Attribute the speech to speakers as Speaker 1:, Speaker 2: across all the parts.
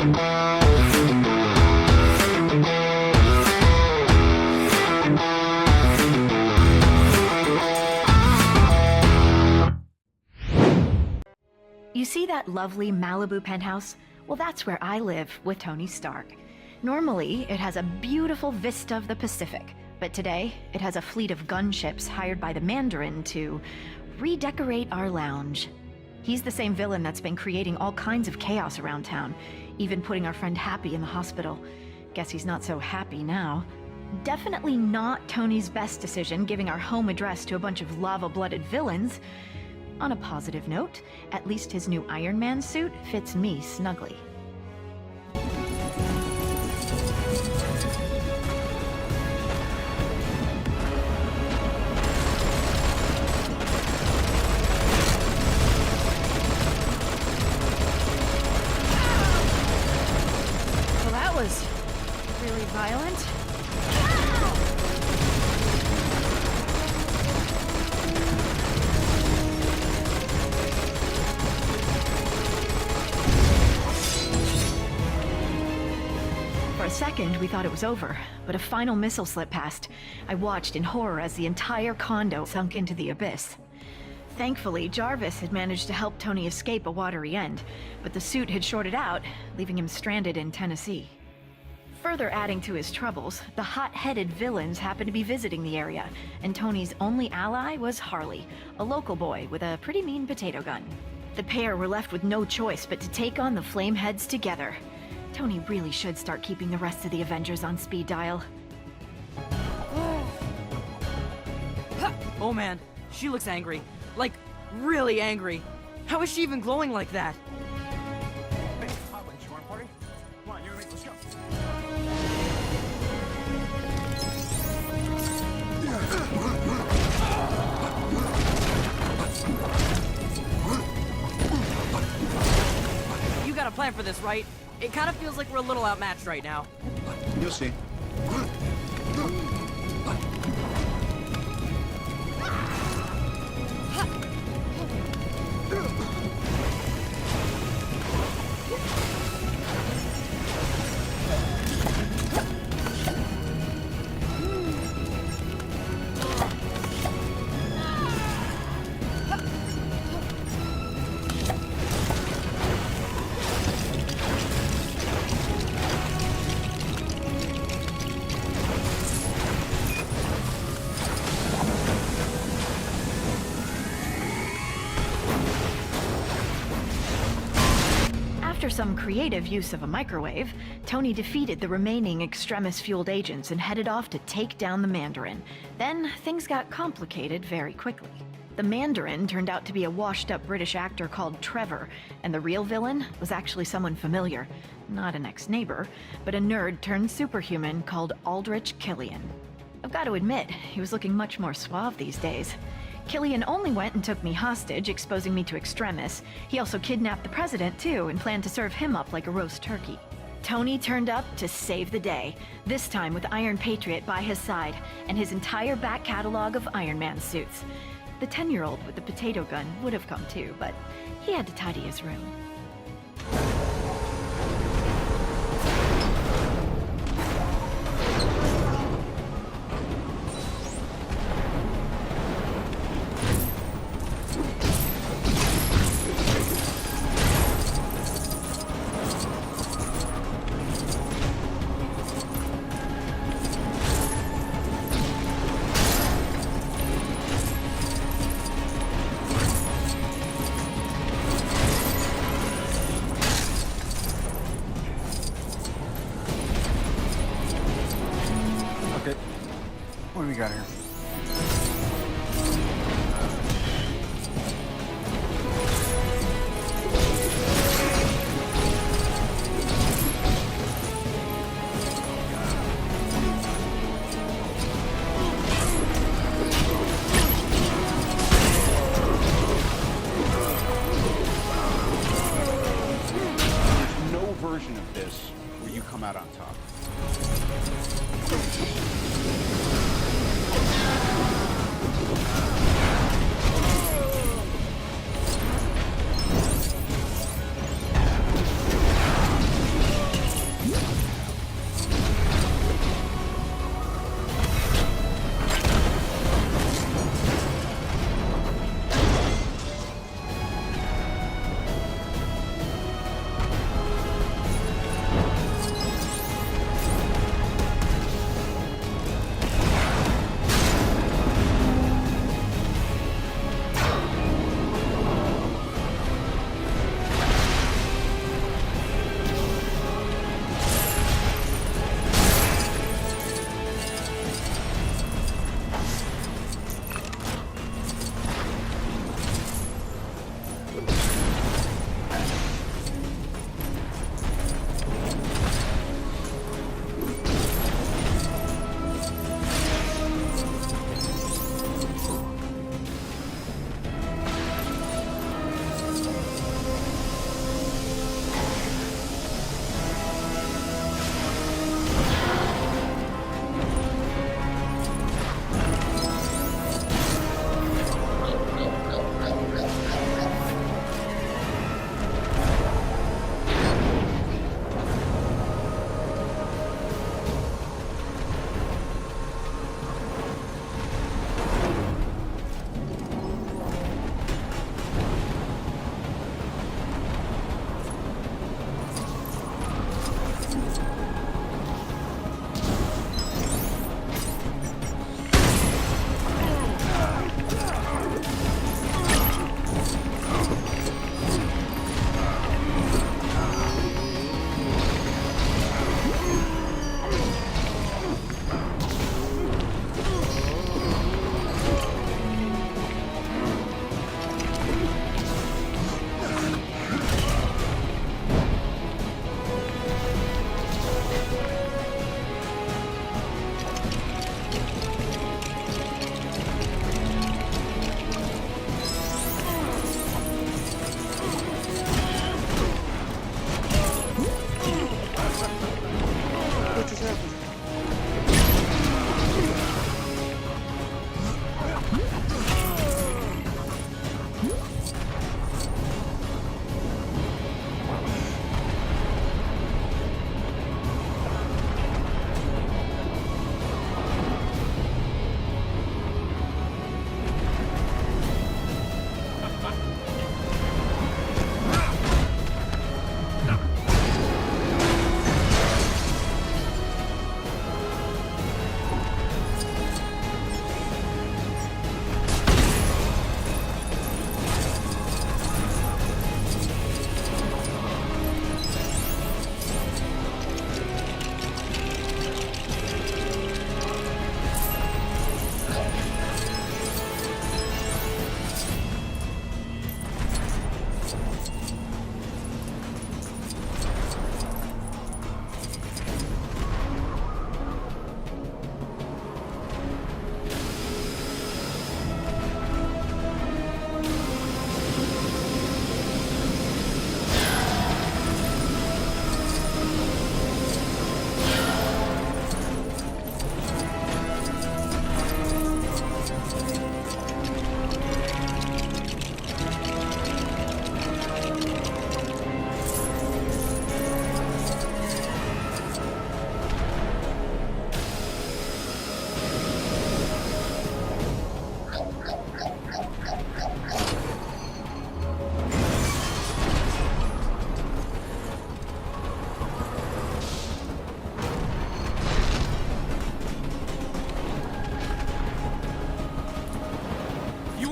Speaker 1: You see that lovely Malibu penthouse? Well, that's where I live with Tony Stark. Normally, it has a beautiful vista of the Pacific, but today, it has a fleet of gunships hired by the Mandarin to redecorate our lounge. He's the same villain that's been creating all kinds of chaos around town, even putting our friend Happy in the hospital. Guess he's not so happy now. Definitely not Tony's best decision giving our home address to a bunch of lava-blooded villains. On a positive note, at least his new Iron Man suit fits me snugly. Well, that was really violent. For a second, we thought it was over, but a final missile slip past. I watched in horror as the entire condo sunk into the abyss. Thankfully, Jarvis had managed to help Tony escape a watery end, but the suit had shorted out, leaving him stranded in Tennessee. Further adding to his troubles, the hot-headed villains happened to be visiting the area, and Tony's only ally was Harley, a local boy with a pretty mean potato gun. The pair were left with no choice but to take on the Flameheads together. Tony really should start keeping the rest of the Avengers on speed dial.
Speaker 2: Oh man, she looks angry. Like, really angry. How is she even glowing like that?
Speaker 3: Hey, hot wings, you want a party? Come on, you and me, let's go.
Speaker 2: You got a plan for this, right? It kind of feels like we're a little outmatched right now.
Speaker 3: You'll see.
Speaker 1: After some creative use of a microwave, Tony defeated the remaining Extremis-fueled agents and headed off to take down the Mandarin. Then, things got complicated very quickly. The Mandarin turned out to be a washed-up British actor called Trevor, and the real villain was actually someone familiar. Not an ex-neighbor, but a nerd-turned-superhuman called Aldrich Killian. I've got to admit, he was looking much more suave these days. Killian only went and took me hostage, exposing me to Extremis. He also kidnapped the president, too, and planned to serve him up like a roast turkey. Tony turned up to save the day, this time with Iron Patriot by his side, and his entire back catalog of Iron Man suits. The 10-year-old with the potato gun would have come too, but he had to tidy his room.
Speaker 3: Okay. What do we got here? There's no version of this where you come out on top.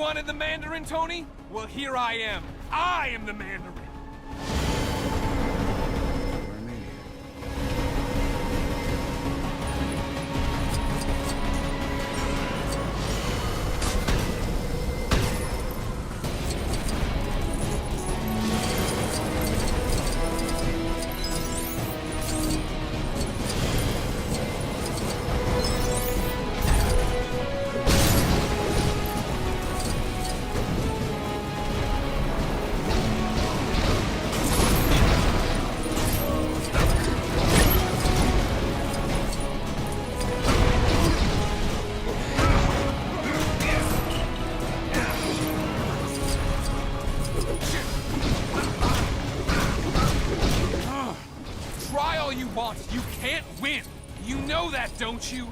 Speaker 4: wanted the Mandarin, Tony? Well, here I am. I am the Mandarin. Try all you want, you can't win. You know that, don't you?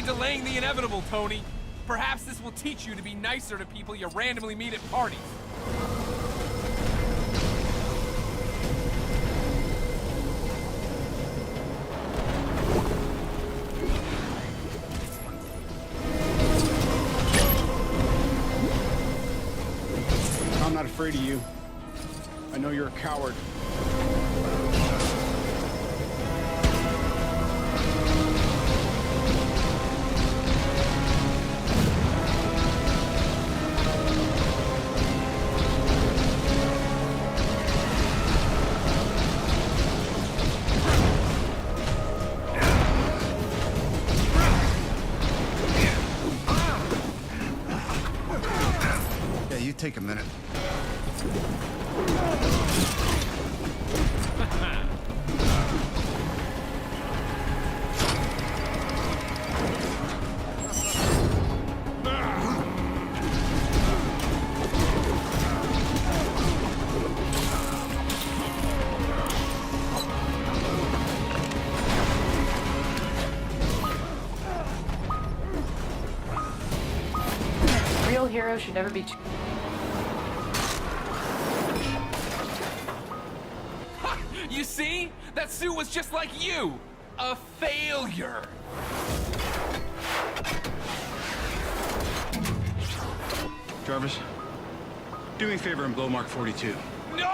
Speaker 4: Delaying the inevitable, Tony. Perhaps this will teach you to be nicer to people you randomly meet at parties.
Speaker 3: I'm not afraid of you. I know you're a coward.
Speaker 5: Take a minute.
Speaker 6: Real heroes should never be.
Speaker 4: You see? That suit was just like you! A failure!
Speaker 3: Jarvis, do me a favor and blow Mark 42.
Speaker 4: No!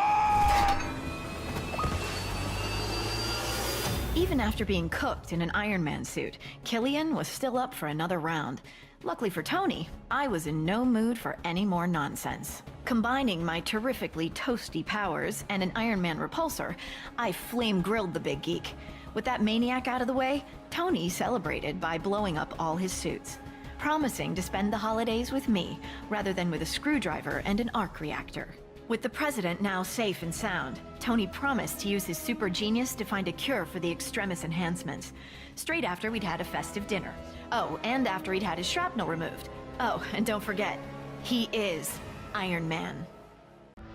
Speaker 1: Even after being cooked in an Iron Man suit, Killian was still up for another round. Luckily for Tony, I was in no mood for any more nonsense. Combining my terrifically toasty powers and an Iron Man repulsor, I flame-grilled the big geek. With that maniac out of the way, Tony celebrated by blowing up all his suits, promising to spend the holidays with me rather than with a screwdriver and an arc reactor. With the president now safe and sound, Tony promised to use his super genius to find a cure for the extremis enhancements, straight after we'd had a festive dinner. Oh, and after he'd had his shrapnel removed. Oh, and don't forget, he is Iron Man.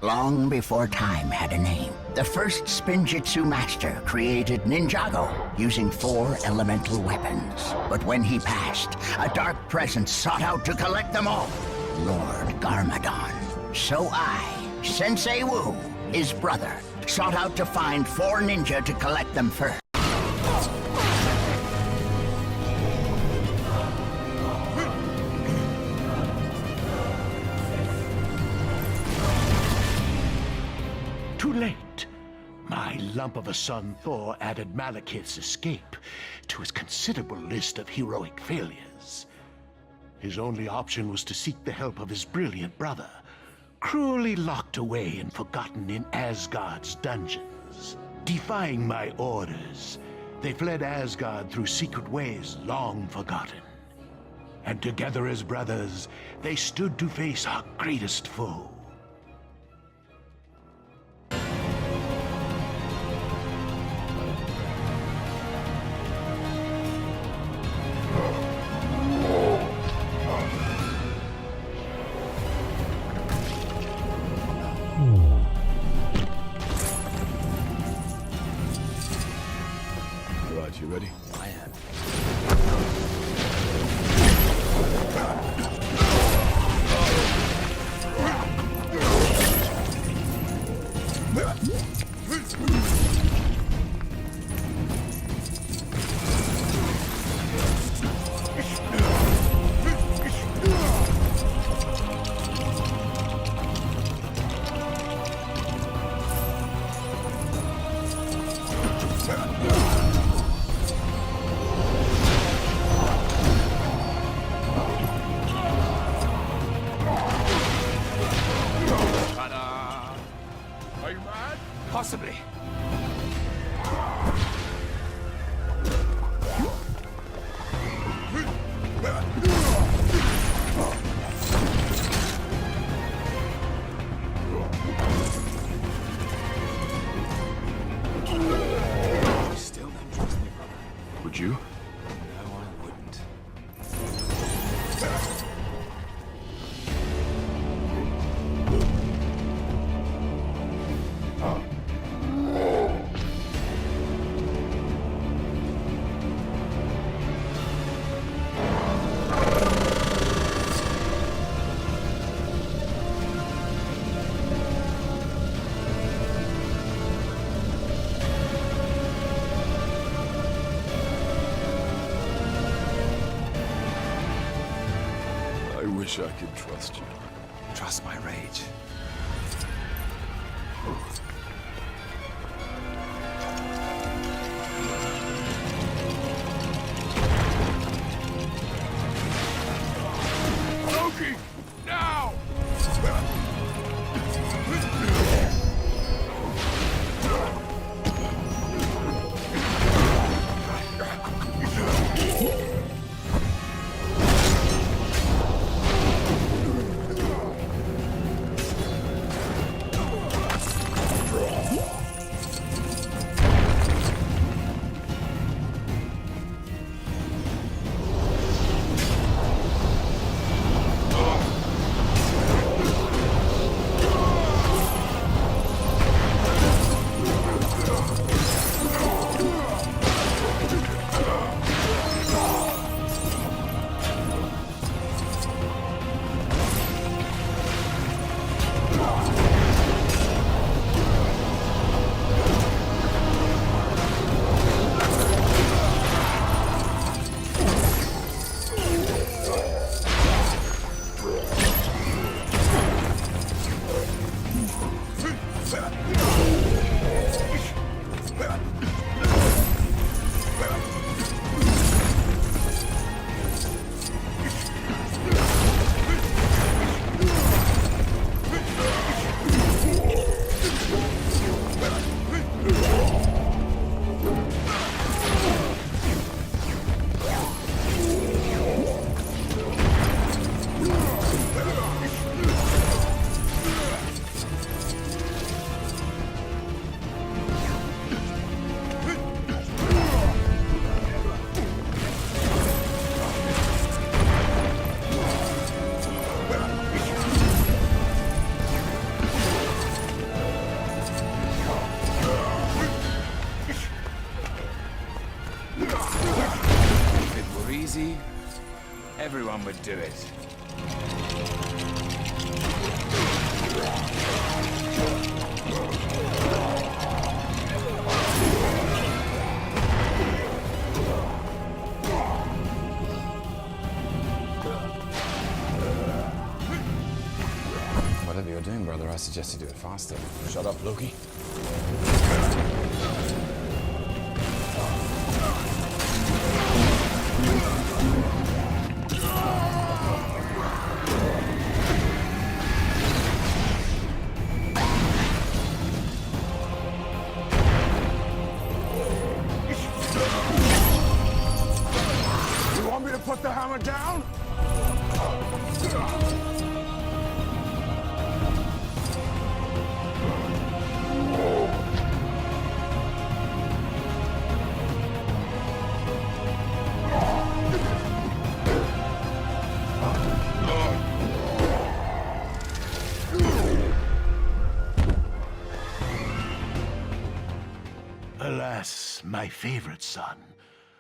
Speaker 7: Long before time had a name, the first Spinjitzu master created Ninjago using 4 elemental weapons. But when he passed, a dark presence sought out to collect them all. Lord Garmadon. So I, Sensei Wu, his brother, sought out to find 4 ninja to collect them first.
Speaker 8: Too late. My lump of a son Thor added Malekith's escape to his considerable list of heroic failures. His only option was to seek the help of his brilliant brother, cruelly locked away and forgotten in Asgard's dungeons. Defying my orders, they fled Asgard through secret ways long forgotten. And together as brothers, they stood to face our greatest foe.
Speaker 5: wish I could trust you.
Speaker 9: Trust my rage.
Speaker 5: Loki! Now!
Speaker 9: Everyone would do it.
Speaker 10: Whatever you're doing, brother, I suggest you do it faster.
Speaker 5: Shut up, Loki. You want me to put the hammer down?
Speaker 8: Alas, my favorite son.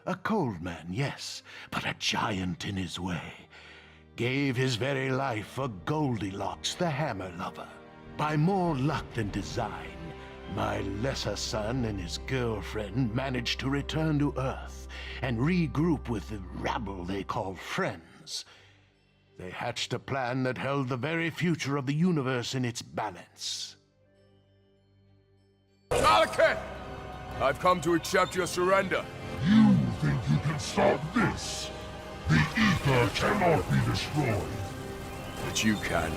Speaker 8: A cold man, yes, but a giant in his way. Gave his very life for Goldilocks, the hammer lover. By more luck than design, my lesser son and his girlfriend managed to return to Earth and regroup with the rabble they call friends. They hatched a plan that held the very future of the universe in its balance.
Speaker 5: Malekith! I've come to accept your surrender.
Speaker 11: You think you can stop this? The ether cannot be destroyed.
Speaker 5: But you can.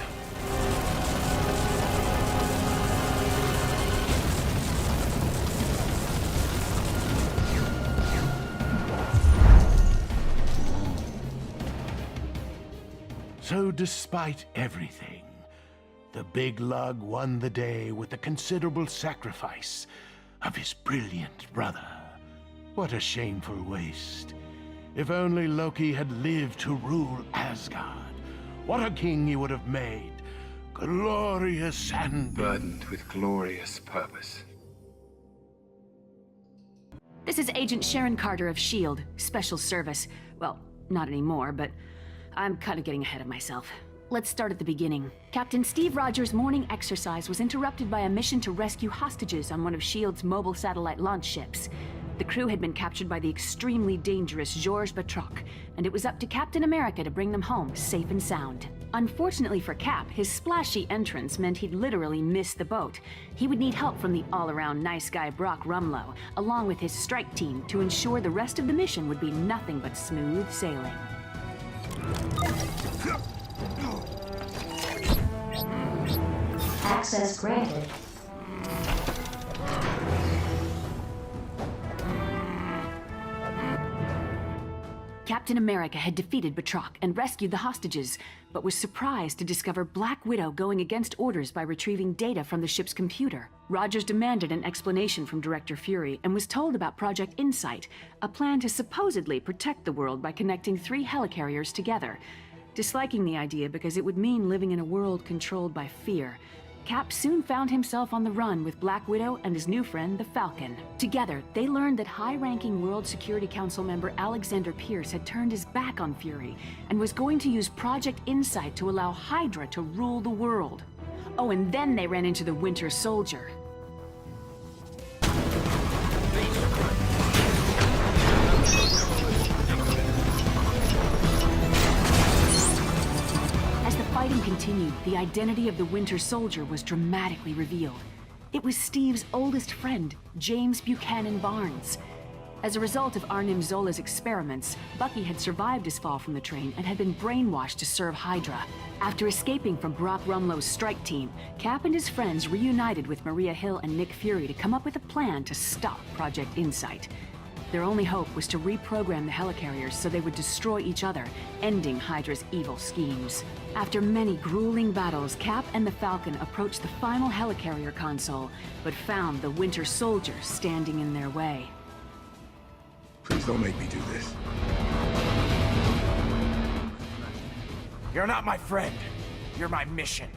Speaker 8: So despite everything, the big lug won the day with the considerable sacrifice of his brilliant brother. What a shameful waste. If only Loki had lived to rule Asgard. What a king he would have made. Glorious and
Speaker 9: Burdened with glorious purpose.
Speaker 12: This is Agent Sharon Carter of S.H.I.E.L.D., Special Service. Well, not anymore, but I'm kind of getting ahead of myself. Let's start at the beginning. Captain Steve Rogers' morning exercise was interrupted by a mission to rescue hostages on one of S.H.I.E.L.D.'s mobile satellite launch ships. The crew had been captured by the extremely dangerous Georges Batroc, and it was up to Captain America to bring them home safe and sound. Unfortunately for Cap, his splashy entrance meant he'd literally miss the boat. He would need help from the all-around nice guy Brock Rumlow, along with his strike team, to ensure the rest of the mission would be nothing but smooth sailing.
Speaker 13: Access granted.
Speaker 12: Captain America had defeated Batroc and rescued the hostages, but was surprised to discover Black Widow going against orders by retrieving data from the ship's computer. Rogers demanded an explanation from Director Fury and was told about Project Insight, a plan to supposedly protect the world by connecting 3 helicarriers together. Disliking the idea because it would mean living in a world controlled by fear, Cap soon found himself on the run with Black Widow and his new friend, the Falcon. Together, they learned that high-ranking World Security Council member Alexander Pierce had turned his back on Fury and was going to use Project Insight to allow Hydra to rule the world. Oh, and then they ran into the Winter Soldier. As the fighting continued, the identity of the Winter Soldier was dramatically revealed. It was Steve's oldest friend, James Buchanan Barnes. As a result of Arnim Zola's experiments, Bucky had survived his fall from the train and had been brainwashed to serve Hydra. After escaping from Brock Rumlow's strike team, Cap and his friends reunited with Maria Hill and Nick Fury to come up with a plan to stop Project Insight. Their only hope was to reprogram the helicarriers so they would destroy each other, ending Hydra's evil schemes. After many grueling battles, Cap and the Falcon approached the final helicarrier console, but found the Winter Soldier standing in their way.
Speaker 9: Please don't make me do this.
Speaker 14: You're not my friend. You're my mission.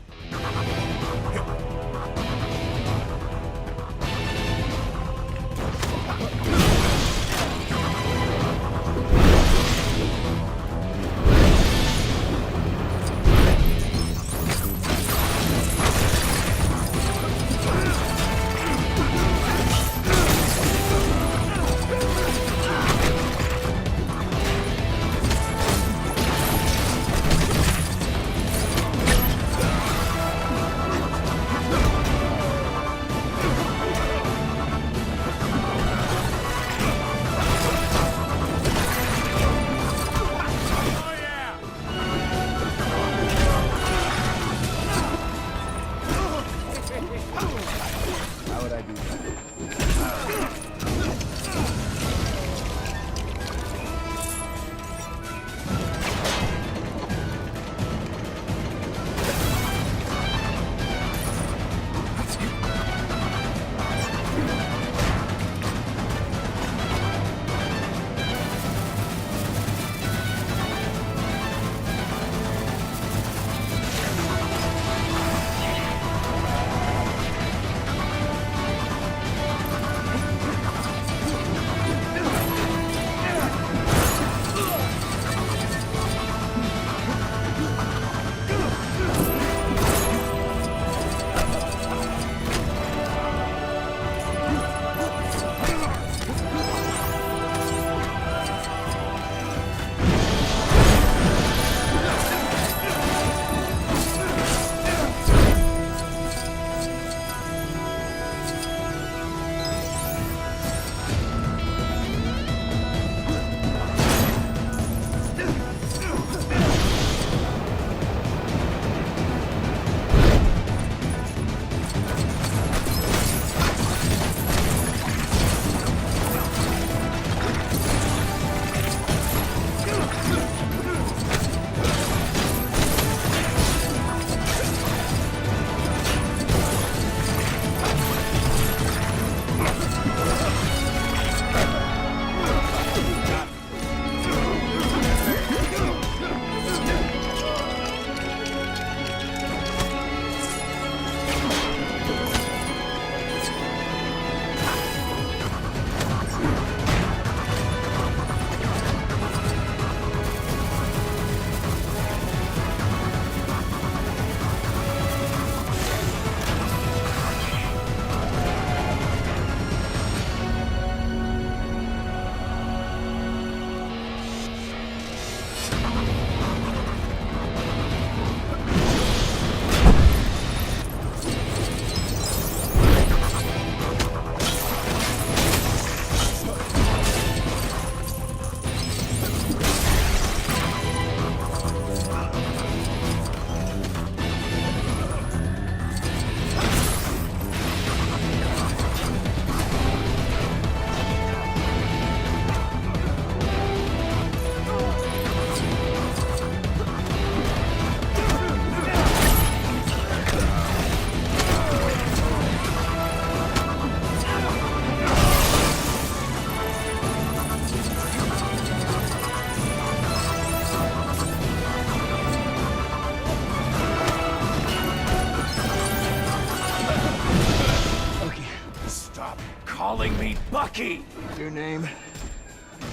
Speaker 14: Bucky!
Speaker 9: Your name?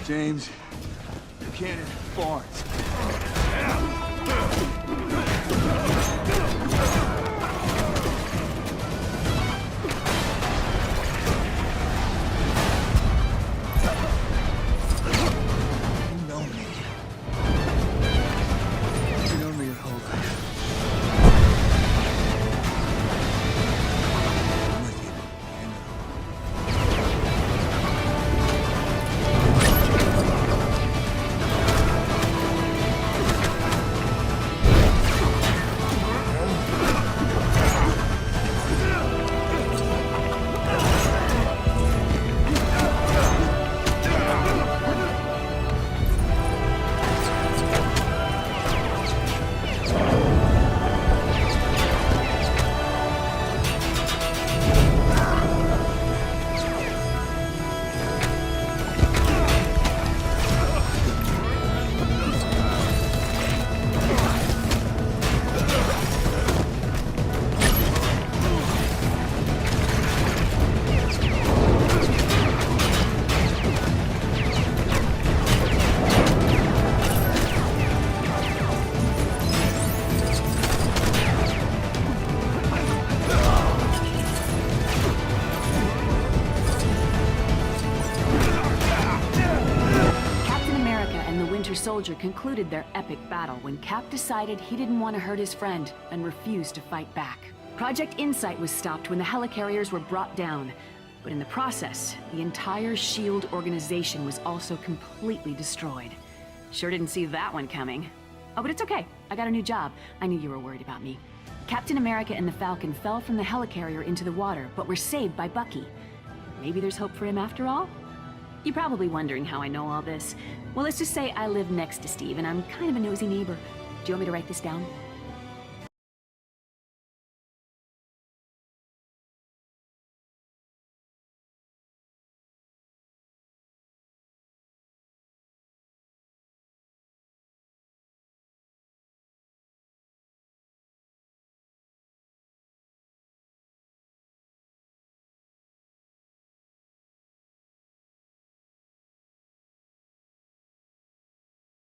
Speaker 9: James Buchanan Barnes. You know me. You know me your whole life. I'm with you. I know.
Speaker 12: Soldier concluded their epic battle when Cap decided he didn't want to hurt his friend and refused to fight back. Project Insight was stopped when the helicarriers were brought down, but in the process, the entire S.H.I.E.L.D. organization was also completely destroyed. Sure didn't see that one coming. Oh, but it's okay. I got a new job. I knew you were worried about me. Captain America and the Falcon fell from the helicarrier into the water, but were saved by Bucky. Maybe there's hope for him after all? You're probably wondering how I know all this. Well, let's just say I live next to Steve, and I'm kind of a nosy neighbor. Do you want me to write this down?